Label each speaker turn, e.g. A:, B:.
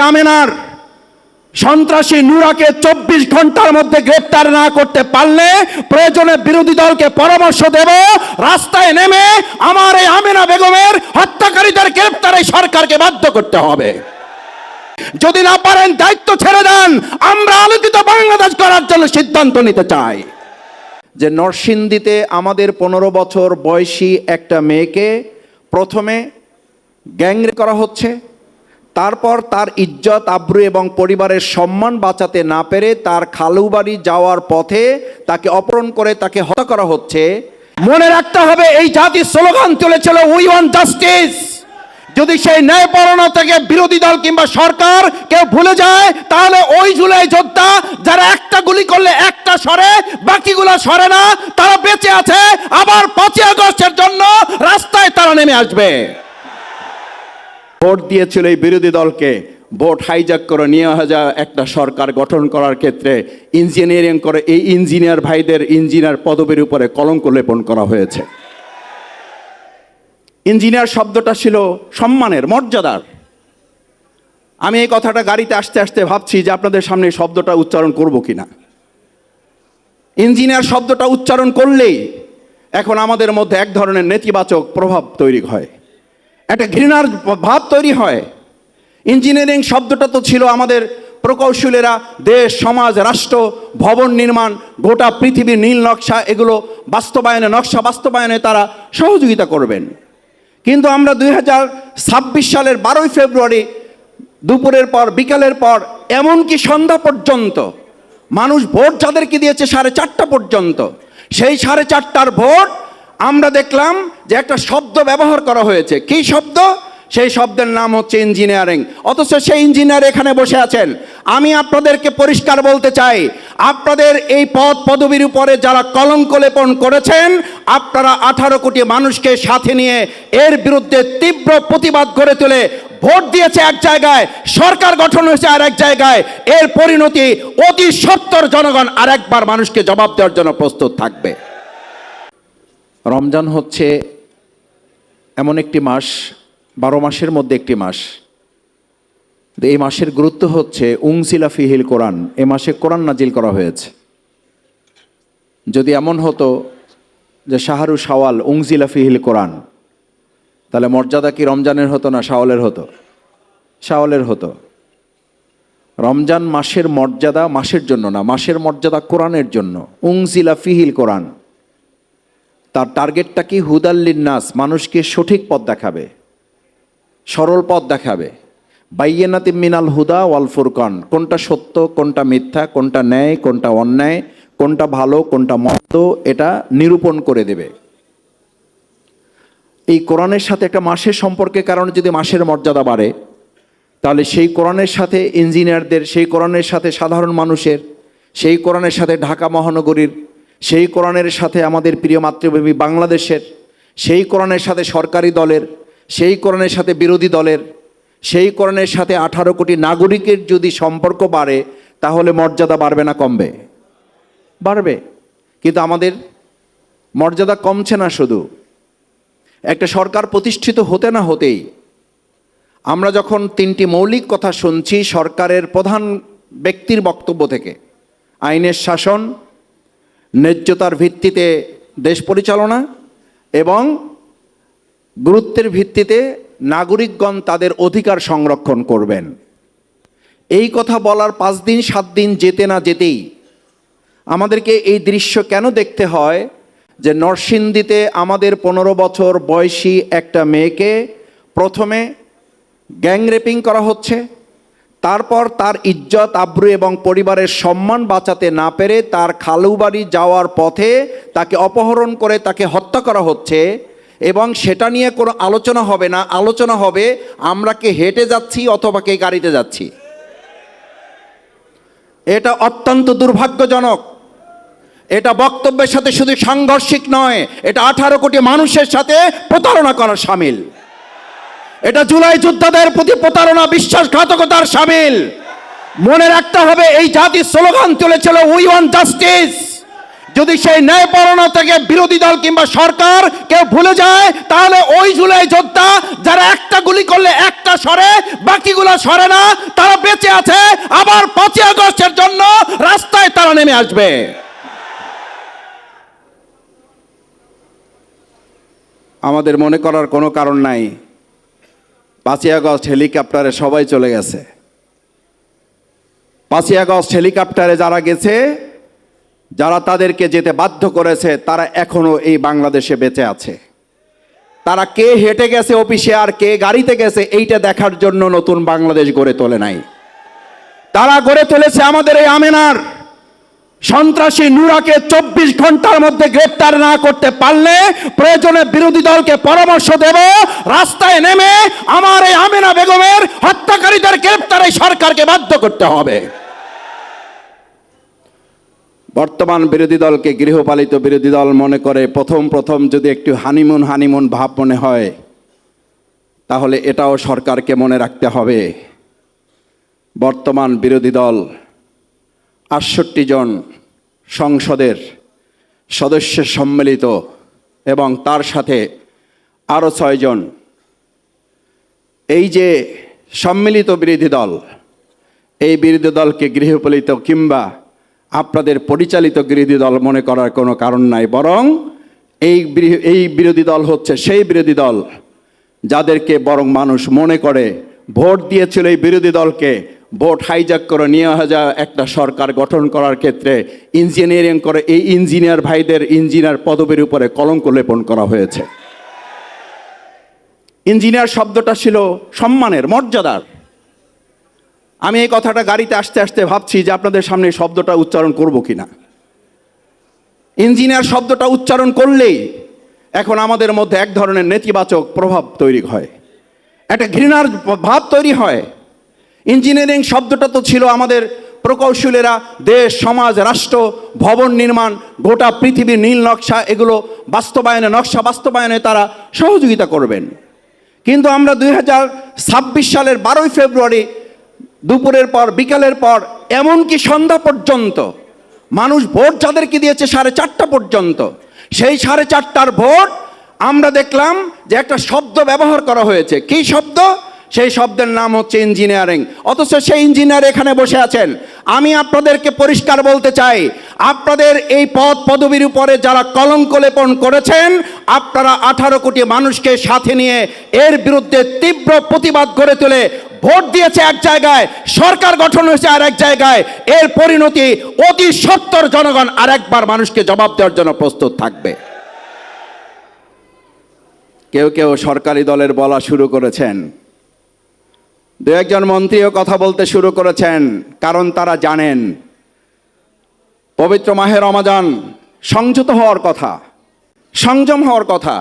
A: আমেনার সন্ত্রাসী নুরাকে 24 ঘন্টার মধ্যে গ্রেফতার না করতে পারলে প্রয়োজনে বিরোধী দলকে পরামর্শ দেব, রাস্তায় নেমে আমার এই আমেনা বেগমের হত্যাকারীদের গ্রেফতারে সরকারকে বাধ্য করতে হবে। যদি না পারেন দায়িত্ব ছেড়ে দেন, আমরা আলোকিত বাংলাদেশ করার জন্য সিদ্ধান্ত নিতে চাই। যে নরসিংদীতে আমাদের 15 বছর বয়সী একটা মেয়েকে প্রথমে গ্যাংরেপ করা হচ্ছে, তারপর তার ইজ্জত আবরু এবং পরিবারের সম্মান বাঁচাতে না পেরে তার খালু বাড়ি যাওয়ার পথে তাকে অপহরণ করে তাকে হত্যা করা হচ্ছে। মনে রাখতে হবে, এই জাতির স্লোগান তুলেছিল উই ওয়ান্ট জাস্টিস। যদি সেই ন্যায়পরায়ণ থেকে বিরোধী দল কিংবা সরকার কেউ ভুলে যায়, তাহলে ওই জুলাই যোদ্ধা যারা একটা গুলি করলে একটা সরে, বাকিগুলো সরে না, তারা বেঁচে আছে, আবার 5 আগস্টের জন্য রাস্তায় তারা নেমে আসবে। ভোট দিয়েছিল এই বিরোধী দলকে, ভোট হাইজ্যাক করে নিয়ে যাওয়া একটা সরকার গঠন করার ক্ষেত্রে ইঞ্জিনিয়ারিং করে এই ইঞ্জিনিয়ার ভাইদের ইঞ্জিনিয়ার পদবীর উপরে কলঙ্ক লেপন করা হয়েছে। ইঞ্জিনিয়ার শব্দটা ছিল সম্মানের, মর্যাদার। আমি এই কথাটা গাড়িতে আসতে আসতে ভাবছি যে আপনাদের সামনে এই শব্দটা উচ্চারণ করব কিনা। ইঞ্জিনিয়ার শব্দটা উচ্চারণ করলেই এখন আমাদের মধ্যে এক ধরনের নেতিবাচক প্রভাব তৈরি হয়, একটা ঘৃণার ভাব তৈরি হয়। ইঞ্জিনিয়ারিং শব্দটা তো ছিল আমাদের প্রকৌশলীরা দেশ, সমাজ, রাষ্ট্র, ভবন নির্মাণ, গোটা পৃথিবীর নীল নকশা, এগুলো বাস্তবায়নে, নকশা বাস্তবায়নে তারা সহযোগিতা করবেন। কিন্তু আমরা 2026 সালের 12ই ফেব্রুয়ারি দুপুরের পর, বিকালের পর, এমনকি সন্ধ্যা পর্যন্ত মানুষ ভোট যাদেরকে দিয়েছে 4:30 পর্যন্ত, সেই 4:30টার ভোট আমরা দেখলাম যে একটা শব্দ ব্যবহার করা হয়েছে। কি শব্দ? সেই শব্দের নাম হচ্ছে ইঞ্জিনিয়ারিং। অথচ সেই ইঞ্জিনিয়ার এখানে বসে আছেন। আমি আপনাদেরকে পরিষ্কার বলতে চাই, আপনাদের এই পদ পদবীর উপরে যারা কলঙ্ক লেপন করেছেন, আপনারা 18 কোটি মানুষকে সাথে নিয়ে এর বিরুদ্ধে তীব্র প্রতিবাদ গড়ে তুলে ভোট দিয়েছে এক জায়গায়, সরকার গঠন হয়েছে আর এক জায়গায়, এর পরিণতি অতি সত্বর জনগণ আর একবার মানুষকে জবাব দেওয়ার জন্য প্রস্তুত থাকবে। রমজান হচ্ছে এমন একটি মাস, 12 মাসের মধ্যে একটি মাস। এই মাসের গুরুত্ব হচ্ছে উনজিলা ফিহিল কোরআন, এ মাসে কোরআন নাজিল করা হয়েছে। যদি এমন হতো যে শাহরু শাওয়াল উনজিলা ফিহিল কোরআন, তাহলে মর্যাদা কি রমজানের হতো না শাওয়ালের হতো? শাওয়ালের হতো। রমজান মাসের মর্যাদা মাসের জন্য না, মাসের মর্যাদা কোরআনের জন্য। উনজিলা ফিহিল কোরআন, তার টার্গেটটা কি? হুদাল্লিন নাস, মানুষকে সঠিক পথ দেখাবে, সরল পথ দেখাবে। বাইয়িনাতি মিনাল হুদা ওয়াল ফুরকান, কোনটা সত্য, কোনটা মিথ্যা, কোনটা ন্যায়, কোনটা অন্যায়, কোনটা ভালো, কোনটা মন্দ, এটা নিরূপণ করে দেবে। এই কোরআনের সাথে একটা মাসের সম্পর্কের কারণে যদি মাসের মর্যাদা বাড়ে, তাহলে সেই কোরআনের সাথে ইঞ্জিনিয়ারদের, সেই কোরআনের সাথে সাধারণ মানুষের, সেই কোরআনের সাথে ঢাকা মহানগরীর, সেই কোরআনের সাথে আমাদের প্রিয় মাতৃভূমি বাংলাদেশের, সেই কোরআনের সাথে সরকারি দলের, সেই কোরআনের সাথে বিরোধী দলের, সেই কোরআনের সাথে 18 কোটি নাগরিকের যদি সম্পর্ক বাড়ে, তাহলে মর্যাদা বাড়বে না কমবে? বাড়বে। কিন্তু আমাদের মর্যাদা কমছে না। শুধু একটা সরকার প্রতিষ্ঠিত হতে না হতেই আমরা যখন 3টি মৌলিক কথা শুনছি সরকারের প্রধান ব্যক্তির বক্তব্য থেকে, আইনের শাসন, ন্যায্যতার ভিত্তিতে দেশ পরিচালনা এবং গুরুত্বের ভিত্তিতে নাগরিকগণ তাদের অধিকার সংরক্ষণ করবেন, এই কথা বলার 5 দিন 7 দিন যেতে না যেতেই আমাদেরকে এই দৃশ্য কেন দেখতে হয় যে নরসিংদীতে আমাদের 15 বছর বয়সী একটা মেয়েকে প্রথমে গ্যাংরেপিং করা হচ্ছে, তারপর তার ইজ্জত আবরু এবং পরিবারের সম্মান বাঁচাতে না পেরে তার খালু বাড়ি যাওয়ার পথে তাকে অপহরণ করে তাকে হত্যা করা হচ্ছে। এবং সেটা নিয়ে কোনো আলোচনা হবে না, আলোচনা হবে আমরা কে হেঁটে যাচ্ছি অথবা কে গাড়িতে যাচ্ছি। এটা অত্যন্ত দুর্ভাগ্যজনক। এটা বক্তব্যের সাথে শুধু সাংঘর্ষিক নয়, এটা 18 কোটি মানুষের সাথে প্রতারণা করার শামিল। এটা জুলাই যোদ্ধাদের প্রতি প্রতারণা, বিশ্বাসঘাতকতার শামিল। মনে রাখতে হবে, এই জাতির স্লোগান তুলেছিল উই ওয়ান্ট জাস্টিস। যদি সেই ন্যায়পরায়ণ থেকে বিরোধী দল কিংবা সরকার কেউ ভুলে যায়, তাহলে ওই জুলাই যোদ্ধা যারা একটা গুলি করলে একটা সরে, বাকিগুলো সরে না, তারা বেঁচে আছে, আবার 5ই আগস্টের জন্য রাস্তায় তারা নেমে আসবে। আমাদের মনে করার কোনো কারণ নাই 5ই আগস্ট হেলিকপ্টারে সবাই চলে গেছে। 5ই আগস্ট হেলিকপ্টারে যারা গেছে, যারা তাদেরকে যেতে বাধ্য করেছে, তারা এখনো এই বাংলাদেশে বেঁচে আছে। তারা কে হেঁটে গেছে অফিসে আর কে গাড়িতে গেছে এইটা দেখার জন্য নতুন বাংলাদেশ গড়ে তোলে নাই। তারা গড়ে তুলেছে আমাদের এই আমেনার সন্ত্রাসী নুরাকে 24 ঘন্টার মধ্যে গ্রেফতার না করতে পারলে প্রয়োজনে বিরোধী দলকে পরামর্শ দেব, রাস্তায় নেমে আমার এই আমেনা বেগমের হত্যাকারীদের গ্রেফতারে সরকারকে বাধ্য করতে হবে। বর্তমান বিরোধী দলকে গৃহপালিত বিরোধী দল মনে করে প্রথম যদি একটু হানিমুন ভাব মনে হয়, তাহলে এটাও সরকারকে মনে রাখতে হবে। বর্তমান বিরোধী দল 68 জন সংসদের সদস্য সম্মিলিত এবং তার সাথে আরও 6 জন। এই যে সম্মিলিত বিরোধী দল, এই বিরোধী দলকে গৃহপালিত কিংবা আপনাদের পরিচালিত বিরোধী দল মনে করার কোনো কারণ নাই, বরং এই বিরোধী দল হচ্ছে সেই বিরোধী দল যাদেরকে বরং মানুষ মনে করে ভোট দিয়েছিল এই বিরোধী দলকে ভোট হাইজ্যাক করে নিয়ে যাওয়া একটা সরকার গঠন করার ক্ষেত্রে ইঞ্জিনিয়ারিং করে এই ইঞ্জিনিয়ার ভাইদের ইঞ্জিনিয়ার পদবীর উপরে কলঙ্ক লেপন করা হয়েছে। ইঞ্জিনিয়ার শব্দটা ছিল সম্মানের, মর্যাদার। আমি এই কথাটা গাড়িতে আসতে আসতে ভাবছি যে আপনাদের সামনে এই শব্দটা উচ্চারণ করব কিনা। ইঞ্জিনিয়ার শব্দটা উচ্চারণ করলেই এখন আমাদের মধ্যে এক ধরনের নেতিবাচক প্রভাব তৈরি হয়, একটা ঘৃণার ভাব তৈরি হয়। ইঞ্জিনিয়ারিং শব্দটা তো ছিল আমাদের প্রকৌশলীরা দেশ, সমাজ, রাষ্ট্র, ভবন নির্মাণ, গোটা পৃথিবীর নীল নকশা, এগুলো নকশা বাস্তবায়নে তারা সহযোগিতা করবেন। কিন্তু আমরা 2026 সালের 12ই ফেব্রুয়ারি দুপুরের পর, বিকালের পর, এমনকি সন্ধ্যা পর্যন্ত মানুষ ভোট যাদেরকে দিয়েছে 4:30 পর্যন্ত, সেই 4:30টার ভোট আমরা দেখলাম যে একটা শব্দ ব্যবহার করা হয়েছে। কি শব্দ? সেই শব্দের নাম হচ্ছে ইঞ্জিনিয়ারিং। অথচ সেই ইঞ্জিনিয়ার এখানে বসে আছেন। আমি আপনাদেরকে পরিষ্কার বলতে চাই, আপনাদের এই পদ পদবীর উপরে যারা কলঙ্ক লেপন করেছেন, আপনারা 18 কোটি মানুষকে সাথে নিয়ে এর বিরুদ্ধে তীব্র প্রতিবাদ গড়ে তুলে ভোট দিয়েছে এক জায়গায়, সরকার গঠন হয়েছে আর এক জায়গায়। এর পরিণতি অতি সত্বর জনগণ আর একবার মানুষকে জবাব দেওয়ার জন্য প্রস্তুত থাকবে। কেউ সরকারি দলের বলা শুরু করেছেন, 2-1 জন মন্ত্রীও কথা বলতে শুরু করেছেন, কারণ তারা জানেন পবিত্র মাহে রমাজান সংযত হওয়ার কথা, সংযম হওয়ার কথা।